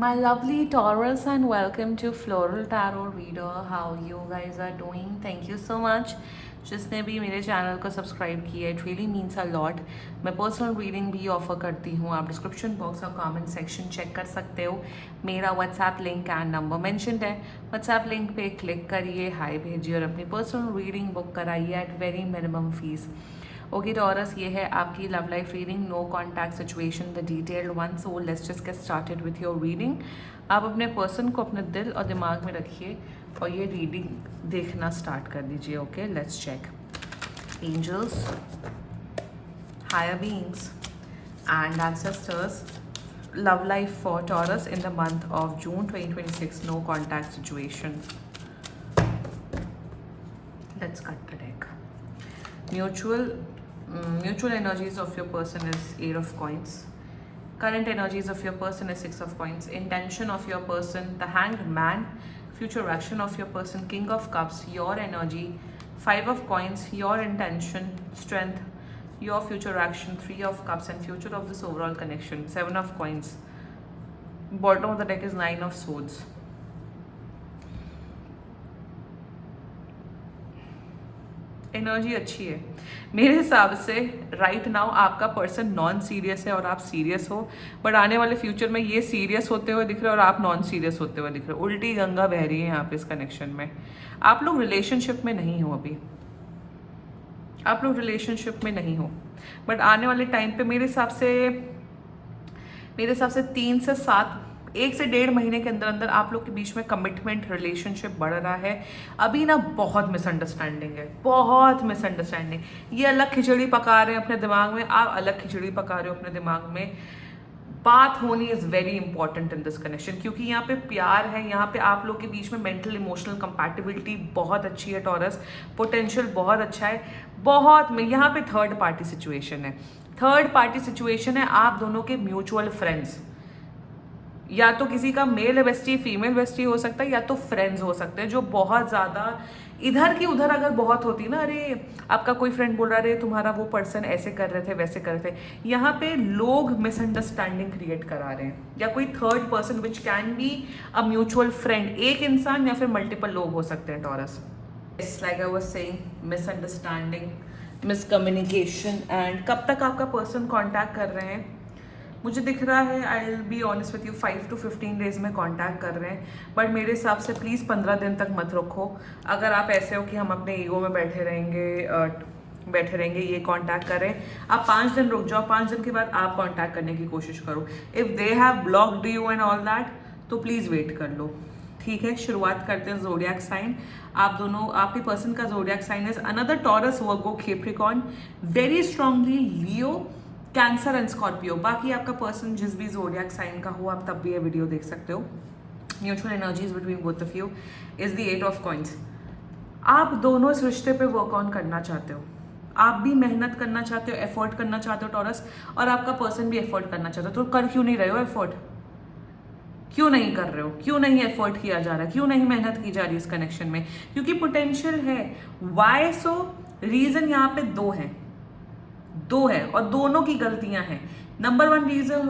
My lovely Taurus, and welcome to Floral Tarot Reader. How you guys are doing? Thank you so much जिसने भी मेरे channel को subscribe किया है. It really means a lot. मैं personal reading भी offer करती हूँ. आप डिस्क्रिप्शन बॉक्स और कमेंट सेक्शन चेक कर सकते हो. मेरा WhatsApp link and number mentioned है. व्हाट्सएप लिंक पे क्लिक करिए, हाय भेजिए और अपनी पर्सनल रीडिंग बुक कराइए at very minimum fees. Okay Taurus, ये है आपकी love life reading. No contact situation, the detailed one. So let's just get started with your reading. आप अपने पर्सन को अपने दिल और दिमाग में रखिए और ये रीडिंग देखना स्टार्ट कर दीजिए. Okay, let's check. Angels, higher beings and ancestors, love life for Taurus in the month of June 2026. No contact situation. Let's cut the deck. Mutual energies of your person is 8 of coins. Current energies of your person is 6 of coins. Intention of your person, the Hanged Man. Future action of your person, King of Cups. Your energy, 5 of coins. Your intention, strength. Your future action, 3 of Cups. And future of this overall connection, 7 of coins. Bottom of the deck is 9 of Swords. Energy अच्छी है मेरे हिसाब से. Right now आपका person non serious है और आप serious हो, बट आने वाले फ्यूचर में ये सीरियस होते हुए दिख रहे हो और आप नॉन सीरियस होते हुए दिख रहे हो. उल्टी गंगा बह रही है यहाँ पे इस कनेक्शन में. आप लोग रिलेशनशिप में नहीं हो अभी. आप लोग रिलेशनशिप में नहीं हो, बट आने वाले टाइम पे मेरे हिसाब से 3 से 7, 1 से 1.5 महीने के अंदर अंदर आप लोग के बीच में कमिटमेंट रिलेशनशिप बढ़ रहा है. अभी ना बहुत मिसअंडरस्टैंडिंग है, बहुत मिसअंडरस्टैंडिंग. ये अलग खिचड़ी पका रहे हैं अपने दिमाग में, आप अलग खिचड़ी पका रहे हो अपने दिमाग में. बात होनी is very important in this connection, क्योंकि यहाँ पे प्यार है. यहाँ पे आप लोग के बीच में मेंटल इमोशनल कंपैटिबिलिटी बहुत अच्छी है टॉरस. पोटेंशियल बहुत अच्छा है. बहुत में यहाँ पे थर्ड पार्टी सिचुएशन है. थर्ड पार्टी सिचुएशन है आप दोनों के म्यूचुअल फ्रेंड्स. या तो किसी का मेल बेस्टी फीमेल बेस्टी हो सकता है, या तो फ्रेंड्स हो सकते हैं जो बहुत ज़्यादा इधर की उधर अगर बहुत होती ना, अरे आपका कोई फ्रेंड बोल रहा है तुम्हारा वो पर्सन ऐसे कर रहे थे वैसे कर रहे थे. यहाँ पे लोग मिसअंडरस्टैंडिंग क्रिएट करा रहे हैं, या कोई third person which can be a mutual friend. एक इंसान या फिर मल्टीपल लोग हो सकते हैं taurus. It's like I was saying, misunderstanding, miscommunication. And कब तक आपका पर्सन कॉन्टैक्ट कर रहे हैं मुझे दिख रहा है, I will be honest with you, 5 to 15 days में कांटेक्ट कर रहे हैं. बट मेरे हिसाब से प्लीज़ 15 दिन तक मत रखो. अगर आप ऐसे हो कि हम अपने ईगो में बैठे रहेंगे ये कांटेक्ट करें, आप 5 दिन रुक जाओ. 5 दिन के बाद आप कांटेक्ट करने की कोशिश करो. If they have blocked you and all that, तो प्लीज़ वेट कर लो. ठीक है, शुरुआत करते हैं. जोडियाक साइन, आप दोनों, आपके पर्सन का zodiac sign is another Taurus, Virgo, Capricorn, very strongly Leo, Cancer and Scorpio. बाकी आपका पर्सन जिस भी जोडियाक साइन का हो आप तब भी ये वीडियो देख सकते हो. Mutual energies between both of you is the 8 of coins. आप दोनों इस रिश्ते पे वर्क ऑन करना चाहते हो. आप भी मेहनत करना चाहते हो, एफर्ट करना चाहते हो टॉरस, और आपका पर्सन भी एफर्ट करना चाहते हो. तो कर क्यों नहीं रहे हो एफर्ट? क्यों नहीं कर रहे हो? क्यों नहीं एफर्ट किया जा रहा? क्यों नहीं मेहनत की जा रही इस कनेक्शन में? क्योंकि पोटेंशियल है. वाई सो? रीजन यहाँ पे दो है और दोनों की गलतियां हैं. नंबर 1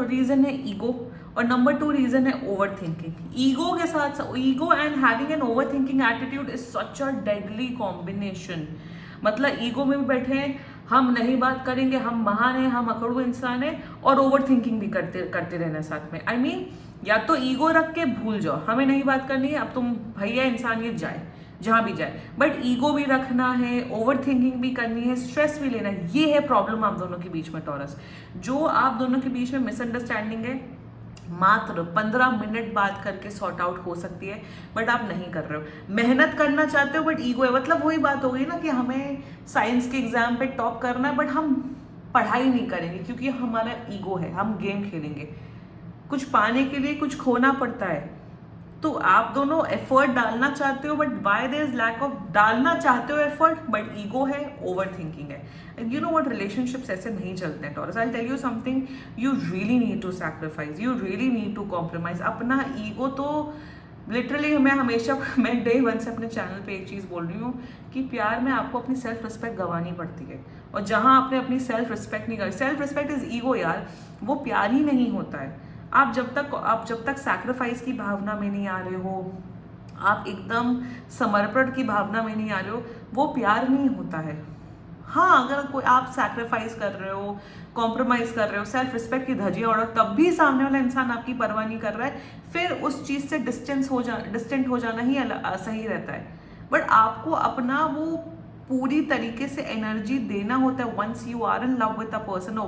रीजन है ईगो, और नंबर 2 रीजन है ओवर थिंकिंग. ईगो के साथ ego and having an over thinking attitude is such a deadly combination. मतलब ईगो में भी बैठे हैं, हम नहीं बात करेंगे, हम महान हैं, हम अकड़ू इंसान हैं, और ओवर थिंकिंग भी करते रहना साथ में. आई मीन या तो ईगो रख के भूल जाओ, हमें नहीं बात करनी है, अब तुम भैया इंसानियत जाए जहां भी जाए, बट ईगो भी रखना है, ओवर थिंकिंग भी करनी है, स्ट्रेस भी लेना है. ये है प्रॉब्लम आप दोनों के बीच में टॉरस. जो आप दोनों के बीच में मिसअंडरस्टैंडिंग है, मात्र 15 मिनट बात करके सॉर्ट आउट हो सकती है, बट आप नहीं कर रहे हो. मेहनत करना चाहते हो बट ईगो है. मतलब वही बात हो गई ना कि हमें साइंस के एग्जाम पे टॉप करना है, बट हम पढ़ाई नहीं करेंगे क्योंकि हमारा ईगो है. हम गेम खेलेंगे, कुछ पाने के लिए कुछ खोना पड़ता है. तो आप दोनों एफर्ट डालना चाहते हो, but why there is lack of, डालना चाहते हो एफर्ट बट ईगो है, ओवर थिंकिंग है. And you know what, relationships ऐसे नहीं चलते हैं Taurus. I tell you something, you really need to sacrifice, you really need to compromise. अपना ईगो तो लिटरली मैं डे 1 से अपने चैनल पे एक चीज़ बोल रही हूँ कि प्यार में आपको अपनी सेल्फ रिस्पेक्ट गंवानी पड़ती है. और जहाँ आपने अपनी सेल्फ रिस्पेक्ट नहीं कर, सेल्फ रिस्पेक्ट इज ईगो यार, वो प्यार ही नहीं होता है. आप जब तक सैक्रिफाइस की भावना में नहीं आ रहे हो, आप एकदम समर्पण की भावना में नहीं आ रहे हो, वो प्यार नहीं होता है। हाँ, अगर कोई आप सैक्रिफाइस कर रहे हो, कॉम्प्रोमाइज कर रहे हो, सेल्फ रिस्पेक्ट की धज्जियां उड़ाओ, तब भी सामने वाला इंसान आपकी परवाह नहीं कर रहा है, फिर उस चीज से डिस्टेंट हो जाना ही सही रहता है। बट आपको अपना वो पूरी तरीके से एनर्जी देना होता है once you are in love with a person,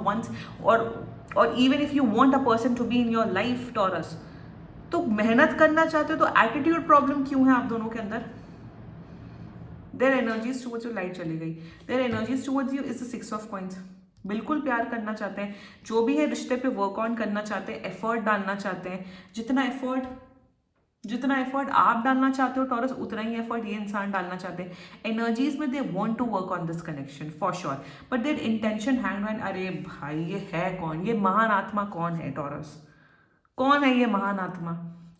और even if you want a person to be in your life Taurus, तो मेहनत करना चाहते हो, तो एटीट्यूड प्रॉब्लम क्यों है आप दोनों के अंदर? Their energies towards you, light चली गई, their energies towards you is the 6 of coins. बिल्कुल प्यार करना चाहते हैं, जो भी है रिश्ते पे वर्क ऑन करना चाहते हैं, एफर्ट डालना चाहते हैं। जितना एफर्ट आप डालना चाहते हो टॉरस, उतना ही एफर्ट ये इंसान डालना चाहते हैं। एनर्जीज में they want to work on this connection for sure, but their intention hangman, अरे भाई ये है कौन, ये महान आत्मा कौन है टॉरस? कौन है ये महान आत्मा?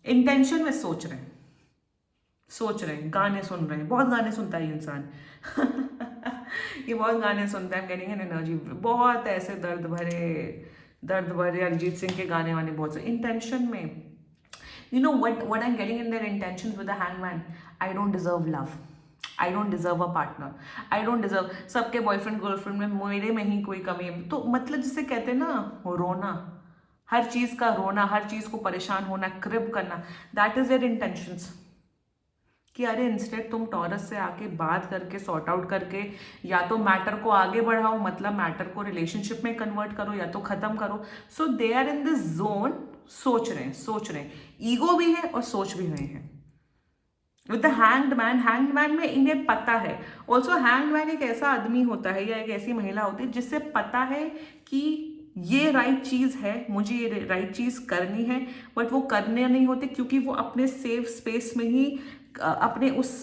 इंटेंशन में सोच रहे हैं, गाने सुन रहे हैं, बहुत गाने सुनता है ये इंसान ये बहुत गाने सुनता है, गेटिंग एन एनर्जी, बहुत ऐसे दर्द भरे अरिजीत सिंह के गाने वाने बहुत से इंटेंशन में। You know what I'm getting in their intentions with the hangman? I don't deserve love. I don't deserve a partner. I don't deserve, सबके बॉयफ्रेंड गर्लफ्रेंड में मेरे में ही कोई कमी है। तो मतलब जिसे कहते हैं ना रोना, हर चीज का रोना, हर चीज को परेशान होना, क्रिब करना, दैट इज देयर इंटेंशंस। कि अरे इंस्टेड तुम टॉरस से आके बात करके सॉर्ट आउट करके या तो मैटर को आगे बढ़ाओ, मतलब मैटर को रिलेशनशिप में कन्वर्ट करो, या तो खत्म करो। So they are in this zone, सोच रहे हैं, ईगो भी है और सोच भी रहे हैं। विद द हैंग्ड मैन में इन्हें पता है। ऑल्सो हैंग्ड मैन एक ऐसा आदमी होता है या एक ऐसी महिला होती है जिससे पता है कि ये राइट चीज है, मुझे ये राइट चीज करनी है, बट वो करने नहीं होते क्योंकि वो अपने सेफ स्पेस में ही, अपने उस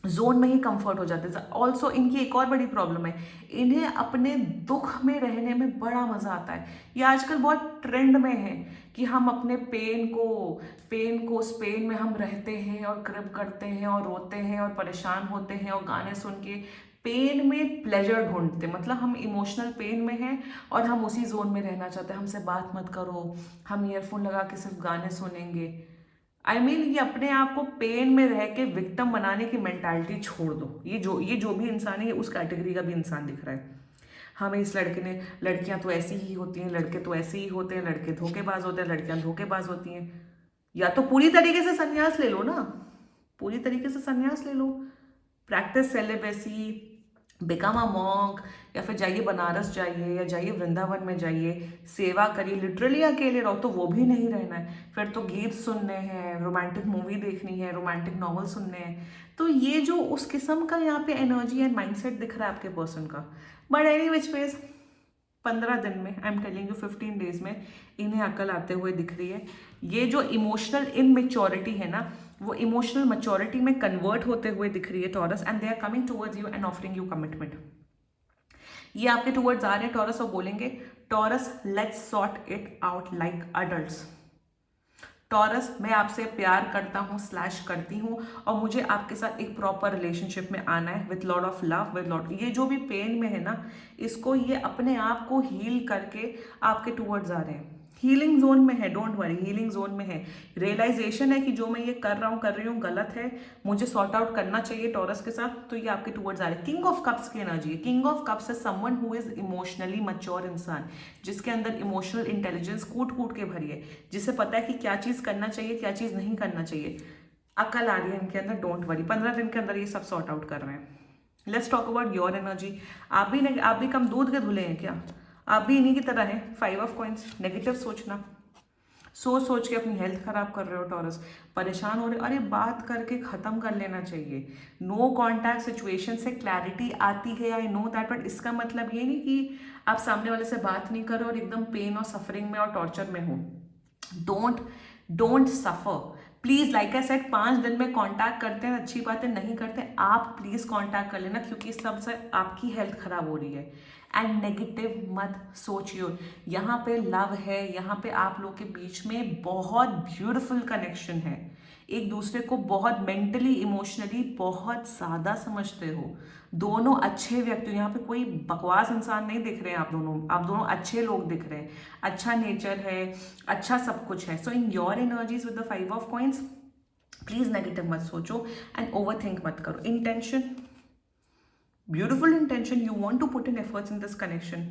जोन में ही कंफर्ट हो जाते हैं। ऑल्सो इनकी एक और बड़ी प्रॉब्लम है, इन्हें अपने दुख में रहने में बड़ा मजा आता है। ये आजकल बहुत ट्रेंड में है कि हम अपने पेन को उस पेन में हम रहते हैं और क्रिब करते हैं और रोते हैं और परेशान होते हैं और गाने सुन के पेन में प्लेजर ढूंढते, मतलब हम इमोशनल पेन में हैं और हम उसी जोन में रहना चाहते हैं। हमसे बात मत करो, हम ईयरफोन लगा के सिर्फ गाने सुनेंगे। ये अपने आप को पेन में रह के विक्टिम बनाने की मेंटालिटी छोड़ दो। ये जो भी इंसान है, ये उस कैटेगरी का भी इंसान दिख रहा है। हमें इस लड़के ने, लड़कियां तो ऐसी ही होती हैं, लड़के तो ऐसे ही होते हैं, लड़के धोखेबाज होते हैं, लड़कियां धोखेबाज होती हैं। या तो पूरी तरीके से संन्यास ले लो ना, पूरी तरीके से संन्यास ले लो, practice celibacy, become a monk, या फिर जाइए बनारस जाइए या जाइए वृंदावन में जाइए, सेवा करिए, लिटरली अकेले रहो। तो वो भी नहीं रहना है, फिर तो गीत सुनने हैं, रोमांटिक मूवी देखनी है, रोमांटिक नॉवल सुनने हैं। तो ये जो उस किस्म का यहाँ पे एनर्जी एंड माइंडसेट दिख रहा है आपके पर्सन का। बट एनी विच वेज 15 दिन में, I am telling you 15 days में इन्हें अकल आते हुए दिख रही है। ये जो इमोशनल इमेच्योरिटी है ना, वो इमोशनल मैच्योरिटी में कन्वर्ट होते हुए दिख रही है Taurus, and they are coming towards you and offering you commitment. ये आपके टुवर्ड्स आ रहे हैं टॉरस और बोलेंगे, Taurus let's sort it out like adults. Taurus, मैं आपसे प्यार करता हूँ / करती हूँ और मुझे आपके साथ एक प्रॉपर रिलेशनशिप में आना है with lot of love, with lot, ये जो भी पेन में है ना, इसको ये अपने आप को हील करके आपके टुवर्ड्स आ रहे हैं। हीलिंग जोन में है, डोंट वरी, हीलिंग जोन में है। रियलाइजेशन है कि जो मैं ये कर रही हूँ गलत है, मुझे सॉर्ट आउट करना चाहिए टॉरस के साथ, तो ये आपके टुवर्ड्स आ रहे हैं। किंग ऑफ कप्स की एनर्जी है। किंग ऑफ कप्स है someone who is emotionally mature इंसान, जिसके अंदर इमोशनल इंटेलिजेंस कूट के भरी है, जिसे पता है कि क्या चीज करना चाहिए, क्या चीज नहीं करना चाहिए। अकल आ रही है इनके अंदर, डोंट वरी, 15 दिन के अंदर ये सब सॉर्ट आउट कर रहे हैं। Let's talk about your energy. आप भी कम दूध के धुले हैं क्या? आप भी इन्हीं की तरह है। 5 ऑफ कॉइंस, नेगेटिव सोचना, सोच के अपनी हेल्थ खराब कर रहे हो टॉरस, परेशान हो रहे हो। अरे बात करके खत्म कर लेना चाहिए। नो कॉन्टैक्ट सिचुएशन से क्लैरिटी आती है, आई नो दैट, बट इसका मतलब ये नहीं कि आप सामने वाले से बात नहीं करो और एकदम पेन और सफरिंग में और टॉर्चर में हो। Don't suffer please. Like I said, 5 दिन में कांटेक्ट करते हैं, अच्छी बात है, नहीं करते आप प्लीज कांटेक्ट कर लेना, क्योंकि इस सब से आपकी हेल्थ खराब हो रही है। एंड नेगेटिव मत सोचिए। यहाँ पे लव है, यहाँ पे आप लोग के बीच में बहुत ब्यूटीफुल कनेक्शन है, एक दूसरे को बहुत मेंटली इमोशनली बहुत ज़्यादा समझते हो, दोनों अच्छे व्यक्ति हो। यहाँ पे कोई बकवास इंसान नहीं दिख रहे हैं, आप दोनों अच्छे लोग दिख रहे हैं, अच्छा नेचर है, अच्छा सब कुछ है। So in your energies with the 5 of coins, please negative मत सोचो एंड ओवर थिंक मत करो। Intention, beautiful intention, you want to put in efforts in this connection.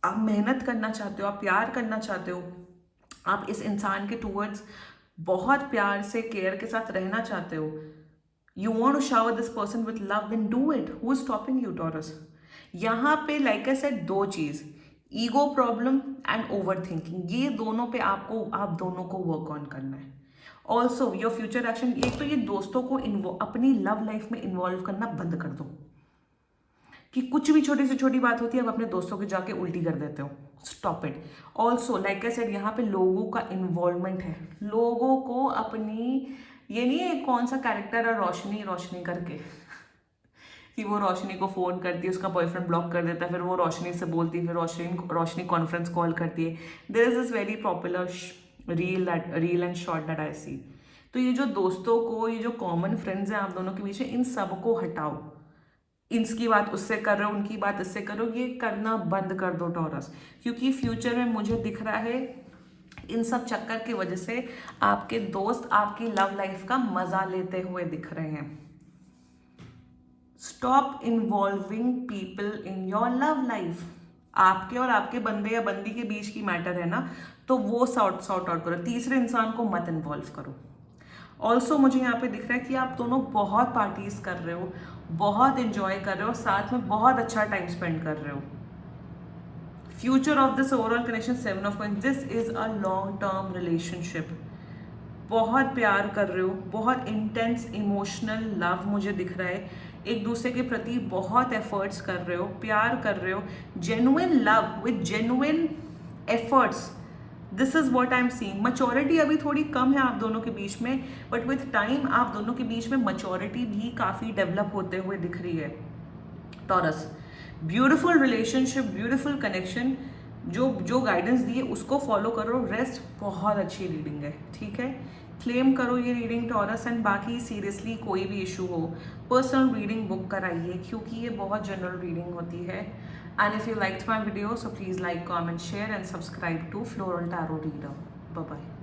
आप मेहनत करना चाहते हो, आप प्यार करना चाहते हो, आप इस इंसान के टूवर्ड्स बहुत प्यार से केयर के साथ रहना चाहते हो। You want to shower this person with love, then do it. Who is stopping you Taurus? यहाँ पे लाइक आई सेड, दो चीज, ego problem and over thinking, ये दोनों पे आप दोनों को वर्क ऑन करना है। ऑल्सो योर फ्यूचर एक्शन, एक तो ये दोस्तों को अपनी लव लाइफ में इन्वॉल्व करना बंद कर दो कि कुछ भी छोटी से छोटी बात होती है आप अपने दोस्तों के जाके उल्टी कर देते हो। Stop it. Also like I said, यहाँ पे लोगों का इन्वॉल्वमेंट है, लोगों को अपनी, ये नहीं है कौन सा कैरेक्टर है रोशनी रोशनी करके कि वो रोशनी को फोन करती है, उसका बॉयफ्रेंड ब्लॉक कर देता है, फिर वो रोशनी से बोलती है, फिर रोशनी कॉन्फ्रेंस कॉल करती है। There is this very popular reel and short that I see. तो ये जो दोस्तों को, ये जो कॉमन फ्रेंड्स हैं आप दोनों के बीच में, इन सबको हटाओ। इनकी बात उससे कर रहे हो, उनकी बात इससे करो, ये करना बंद कर दो टॉरस। क्योंकि फ्यूचर में मुझे दिख रहा है इन सब चक्कर की वजह से आपके दोस्त आपकी लव लाइफ का मजा लेते हुए दिख रहे हैं। Stop involving people in your love life. आपके और आपके बंदे या बंदी के बीच की मैटर है ना, तो वो सॉर्ट आउट करो, तीसरे इंसान को मत इन्वॉल्व करो। ऑल्सो मुझे यहाँ पे दिख रहा है कि आप दोनों बहुत पार्टीज कर रहे हो, बहुत इंजॉय कर रहे हो, साथ में बहुत अच्छा टाइम स्पेंड कर रहे हो। Future of this overall connection, 7 of coins, this is a long term relationship. बहुत प्यार कर रहे हो, बहुत इंटेंस इमोशनल लव मुझे दिख रहा है, एक दूसरे के प्रति बहुत एफर्ट्स कर रहे हो, प्यार कर रहे हो, genuine love with genuine efforts. This is what I am seeing. Maturity अभी थोड़ी कम है आप दोनों के बीच में, बट विथ टाइम आप दोनों के बीच में मच्योरिटी भी काफ़ी डेवलप होते हुए दिख रही है taurus. Beautiful relationship, beautiful connection, जो गाइडेंस दिए उसको फॉलो करो, रेस्ट बहुत अच्छी रीडिंग है, ठीक है। क्लेम करो ये रीडिंग टॉरस, एंड बाकी सीरियसली कोई भी इशू हो पर्सनल रीडिंग बुक कराइए, क्योंकि ये बहुत जनरल रीडिंग होती है। And if you liked my video, so please like, comment, share and subscribe to floral tarot reader. Bye bye.